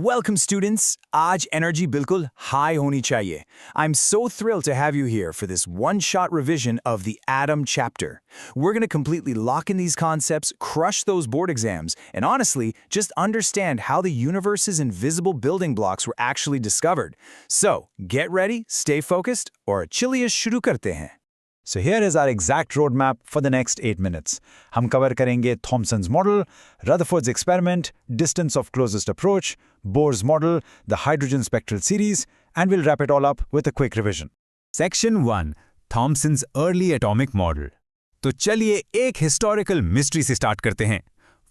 Welcome students. आज energy बिल्कुल high होनी चाहिए. I'm so thrilled to have you here for this one-shot revision of the atom chapter. We're going to completely lock in these concepts, crush those board exams, and honestly, just understand how the universe's invisible building blocks were actually discovered. So, get ready, stay focused, और चलिए शुरू करते हैं. So here is our exact roadmap for the next 8 minutes. हम cover करेंगे Thomson's model, Rutherford's experiment, distance of closest approach, Bohr's model, the hydrogen spectral series, and we'll wrap it all up with a quick revision. Section 1. Thomson's early atomic model. तो चलिए एक historical mystery से start करते हैं.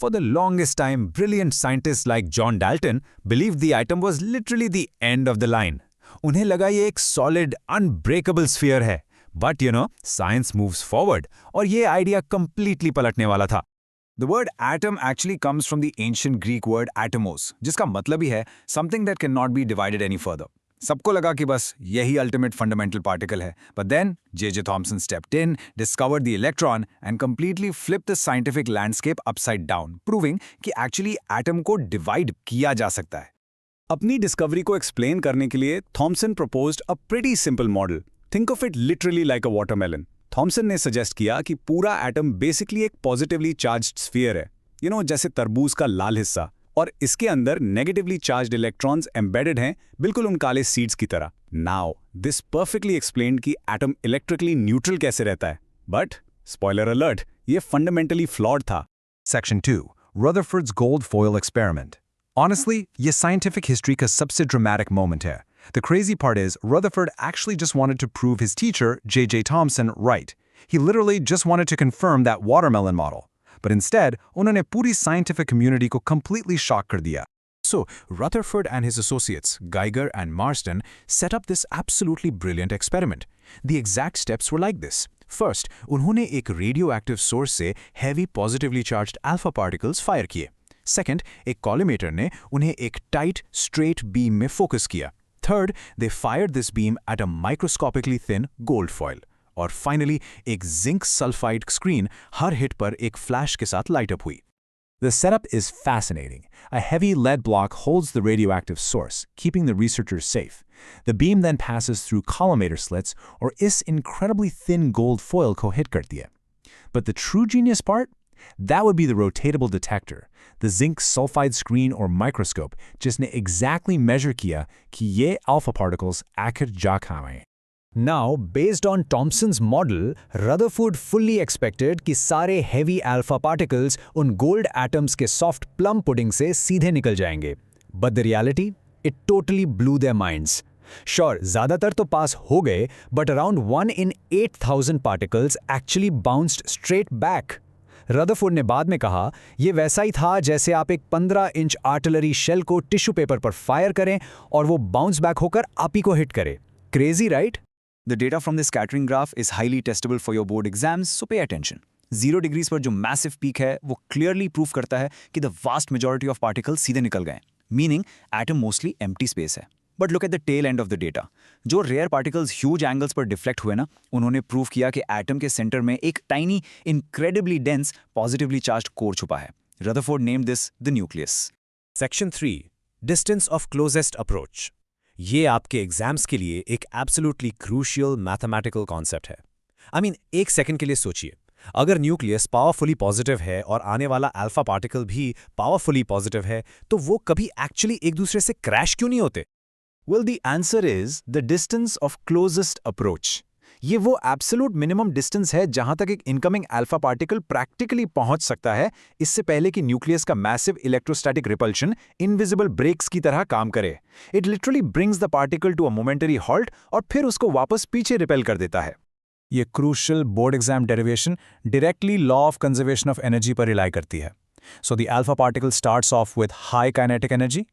For the longest time, brilliant scientists like John Dalton believed the atom was literally the end of the line. उन्हें लगा ये एक solid, unbreakable sphere है. But science moves forward, और ये idea completely पलटने वाला था. The word atom actually comes from the ancient Greek word atomos, जिसका मतलब ही है something that cannot be divided any further. सबको लगा कि बस यही ultimate fundamental particle है. But then, J.J. Thomson stepped in, discovered the electron, and completely flipped the scientific landscape upside down, proving कि actually atom को divide किया जा सकता है. अपनी discovery को explain करने के लिए Thomson proposed a pretty simple model. Think of it literally like a watermelon. Thomson ने suggest किया कि पूरा atom basically एक positively charged sphere है. जैसे तरबूज का लाल हिस्सा. और इसके अंदर negatively charged electrons embedded हैं, बिल्कुल उन काले seeds की तरह. Now, this perfectly explained कि atom electrically neutral कैसे रहता है. But, spoiler alert, ये fundamentally flawed था. Section 2. Rutherford's gold foil experiment. Honestly, ये scientific history का सबसे dramatic moment है. The crazy part is, Rutherford actually just wanted to prove his teacher, J.J. Thomson, right. He literally just wanted to confirm that watermelon model. But instead, उन्होंने पूरी scientific community को completely shock कर दिया. So, Rutherford and his associates, Geiger and Marsden, set up this absolutely brilliant experiment. The exact steps were like this. First, उन्होंने एक radioactive source से heavy positively charged alpha particles fire किए. Second, एक collimator ने उन्हें एक tight, straight beam में focus किया. Third, they fired this beam at a microscopically thin gold foil. और finally, एक zinc sulfide screen हर hit पर एक flash के साथ light up हुई. The setup is fascinating. A heavy lead block holds the radioactive source, keeping the researchers safe. The beam then passes through collimator slits और इस incredibly thin gold foil को hit करती है. But the true genius part? That would be the rotatable detector, the zinc sulfide screen or microscope, जिसने exactly measure किया कि ये alpha particles आखिर जा कहाँ हैं. Now, based on Thomson's model, Rutherford fully expected कि सारे heavy alpha particles उन gold atoms के soft plum pudding से सीधे निकल जाएंगे. But the reality? It totally blew their minds. Sure, ज़्यादातर तो पास हो गए, but around 1 in 8,000 particles actually bounced straight back. Rutherford ने बाद में कहा, ये वैसा ही था जैसे आप एक 15 इंच आर्टिलरी शेल को टिश्यू पेपर पर फायर करें और वो बाउंस बैक होकर आप ही को हिट करे. Crazy, right? The data from this scattering graph is highly testable for your board exams, so pay attention. 0 degrees पर जो massive peak है, वो clearly prove करता है कि the vast majority of particles सीधे निकल गए, meaning atom mostly empty space है. But look at the tail end of the data. जो rare particles huge angles पर deflect हुए ना, उन्होंने prove किया कि atom के center में एक tiny, incredibly dense, positively charged core छुपा है. Rutherford named this the nucleus. Section 3. Distance of closest approach. ये आपके एग्जाम्स के लिए एक absolutely crucial mathematical concept है. एक सेकंड के लिए सोचिए. अगर न्यूक्लियस पावरफुली पॉजिटिव है और आने वाला अल्फा पार्टिकल भी पावरफुली पॉजिटिव है, तो वो कभी एक्चुअली एक दूसरे से क्रैश क्यों नहीं होते? Well, the answer is the distance of closest approach. ये वो absolute minimum distance है जहां तक एक incoming alpha particle practically पहुंच सकता है, इससे पहले कि न्यूक्लियस का massive electrostatic repulsion invisible brakes की तरह काम करे. It literally brings the particle to a momentary halt और फिर उसको वापस पीछे repel कर देता है. ये crucial board exam derivation directly law of conservation of energy पर rely करती है. So the alpha particle starts off with high kinetic energy,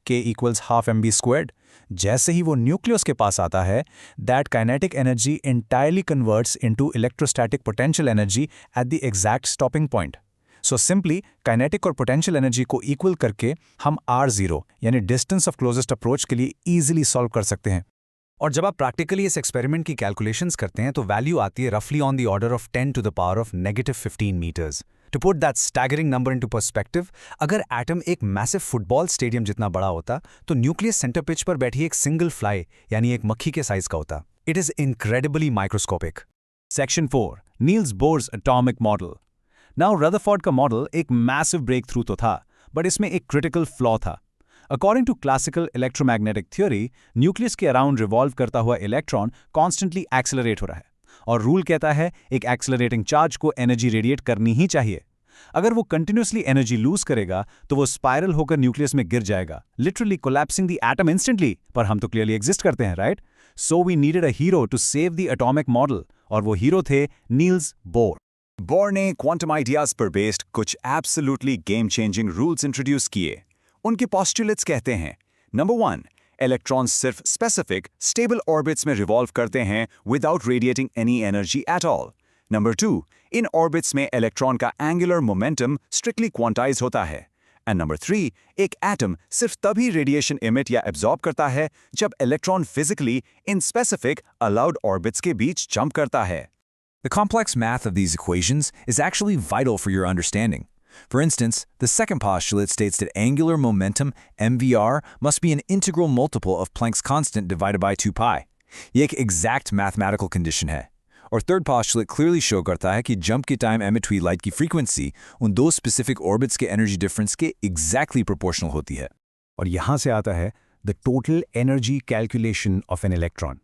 K equals half mv squared. जैसे ही वो न्यूक्लियस के पास आता है, that kinetic energy entirely converts into electrostatic potential energy at the exact stopping point. So simply, kinetic और potential energy को equal करके हम R0 यानी distance of closest approach के लिए easily solve कर सकते हैं. और जब आप प्रैक्टिकली इस एक्सपेरिमेंट की कैलकुलेशंस करते हैं तो वैल्यू आती है रफली on the order of 10 to the power of -15 metres. To put that staggering number into perspective, अगर एटम एक मैसिव फुटबॉल स्टेडियम जितना बड़ा होता तो न्यूक्लियस सेंटर पिच पर बैठी एक सिंगल फ्लाई यानी एक मक्खी के साइज का होता. It is incredibly microscopic. Section 4. Niels Bohr's Atomic Model. Now Rutherford का मॉडल एक मैसिव ब्रेक थ्रू तो था, बट इसमें एक क्रिटिकल फ्लॉ था. According to classical electromagnetic theory, nucleus के अराउंड रिवॉल्व करता हुआ इलेक्ट्रॉन कॉन्स्टेंटली एक्सेलरेट हो रहा है, और रूल कहता है एक एक्सेलरेटिंग चार्ज को एनर्जी रेडिएट करनी ही चाहिए. अगर वो कंटिन्यूसली एनर्जी लूज करेगा तो वो स्पाइरल होकर न्यूक्लियस में गिर जाएगा, literally collapsing the atom instantly. पर हम तो क्लियरली एग्जिस्ट करते हैं, right? So we needed a hero to save the atomic model, और वो हीरो थे नील्स बोर. बोर ने क्वांटम आइडियाज पर बेस्ड कुछ absolutely game changing rules introduce किए. उनके पॉस्टुलेट्स कहते हैं, नंबर 1, इलेक्ट्रॉन्स सिर्फ स्पेसिफिक स्टेबल ऑर्बिट्स में रिवॉल्व करते हैं without radiating any energy at all. Number 2, in orbits में इलेक्ट्रॉन का एंगुलर मोमेंटम स्ट्रिक्टली क्वांटाइज होता है. एंड नंबर 3, एक एटम सिर्फ तभी रेडिएशन इमिट या एब्जॉर्ब करता है जब electron physically in specific allowed orbits के बीच जंप करता है. The complex math of these equations is actually vital for your understanding. For instance, the second postulate states that angular momentum, MVR, must be an integral multiple of Planck's constant divided by 2 pi. ये एक exact mathematical condition है. और third postulate clearly show करता है कि jump के time emitted light की frequency उन दो specific orbits के energy difference के exactly proportional होती है. और यहाँ से आता है the total energy calculation of an electron.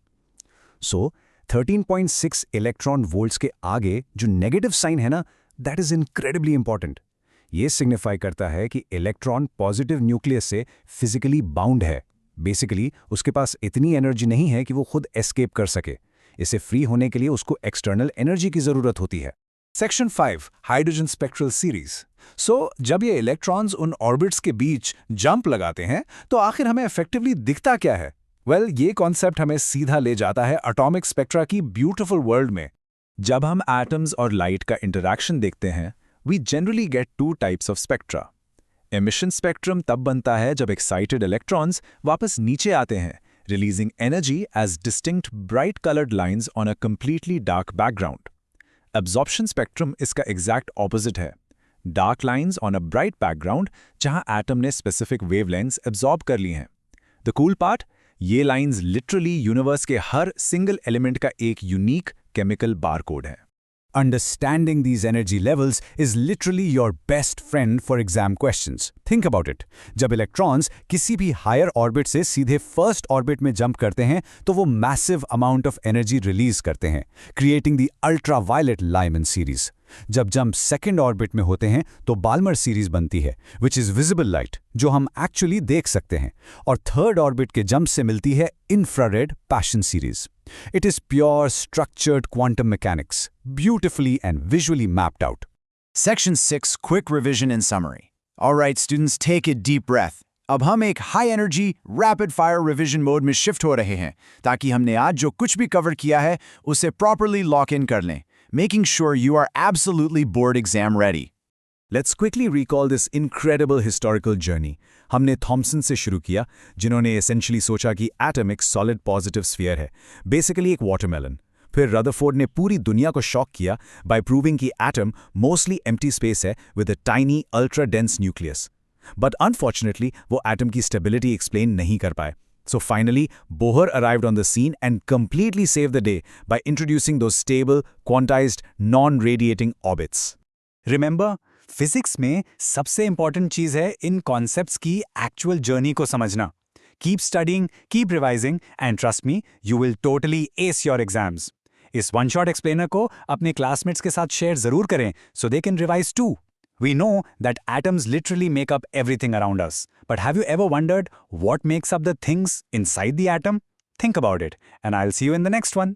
So 13.6 electron volts के आगे जो नेगेटिव साइन है ना, दैट इज इनक्रेडिबली इंपॉर्टेंट. ये सिग्निफाई करता है कि इलेक्ट्रॉन पॉजिटिव न्यूक्लियस से फिजिकली बाउंड है. बेसिकली उसके पास इतनी एनर्जी नहीं है कि वो खुद एस्केप कर सके. इसे फ्री होने के लिए उसको एक्सटर्नल एनर्जी की जरूरत होती है. Section 5, hydrogen spectral series. So जब ये इलेक्ट्रॉन्स उन ऑर्बिट्स के बीच जंप लगाते हैं तो आखिर हमें इफेक्टिवली दिखता क्या है? वेल, ये कॉन्सेप्ट हमें सीधा ले जाता है एटॉमिक स्पेक्ट्रा की ब्यूटीफुल वर्ल्ड में. जब हम एटम्स और लाइट का इंटरैक्शन देखते हैं, we generally get 2 types of spectra. Emission spectrum तब बनता है जब एक्साइटेड इलेक्ट्रॉन्स वापस नीचे आते हैं, releasing energy as distinct bright coloured lines on a completely dark background. Absorption spectrum इसका एग्जैक्ट ऑपोजिट है. Dark lines on a bright background जहां एटम ने स्पेसिफिक वेवलेंथ्स एब्जॉर्ब कर ली हैं. द कूल पार्ट, ये लाइंस लिटरली यूनिवर्स के हर सिंगल एलिमेंट का एक यूनिक केमिकल बारकोड है. Understanding these energy levels is literally your best friend for exam questions. Think about it. जब इलेक्ट्रॉन्स किसी भी हायर ऑर्बिट से सीधे फर्स्ट ऑर्बिट में जंप करते हैं तो वो massive amount of energy release करते हैं, creating the ultraviolet Lyman series. जब जंप सेकेंड ऑर्बिट में होते हैं तो बाल्मर सीरीज बनती है, विच इज विजिबल लाइट, जो हम एक्चुअली देख सकते हैं. और थर्ड ऑर्बिट के जंप से मिलती है infrared passion series. It is pure structured quantum mechanics, beautifully and visually mapped out. Section 6, quick revision and summary. Alright students, take a deep breath. अब हम एक high energy rapid fire revision mode में shift हो रहे हैं ताकि हमने आज जो कुछ भी कवर किया है उसे प्रॉपरली लॉक इन कर लें, making sure you are absolutely board exam ready. Let's quickly recall this incredible historical journey. हमने थॉमसन से शुरू किया, जिन्होंने एसेंशियली सोचा कि एटम एक सॉलिड पॉजिटिव स्फीयर है, बेसिकली एक वाटरमेलन. फिर रदरफोर्ड ने पूरी दुनिया को शॉक किया बाय प्रूविंग कि एटम मोस्टली एम्प्टी स्पेस है with a tiny ultra dense nucleus. But unfortunately वो एटम की स्टेबिलिटी एक्सप्लेन नहीं कर पाए. So finally, Bohr arrived on the scene and completely saved the day by introducing those stable, quantized, non-radiating orbits. Remember, physics में सबसे important चीज है इन कॉन्सेप्ट्स की एक्चुअल जर्नी को समझना. Keep studying, keep revising and trust me, you will totally ace your exams. इस one shot explainer को अपने क्लासमेट्स के साथ शेयर जरूर करें so they can revise too. We know that atoms literally make up everything around us. But have you ever wondered what makes up the things inside the atom? Think about it, and I'll see you in the next one.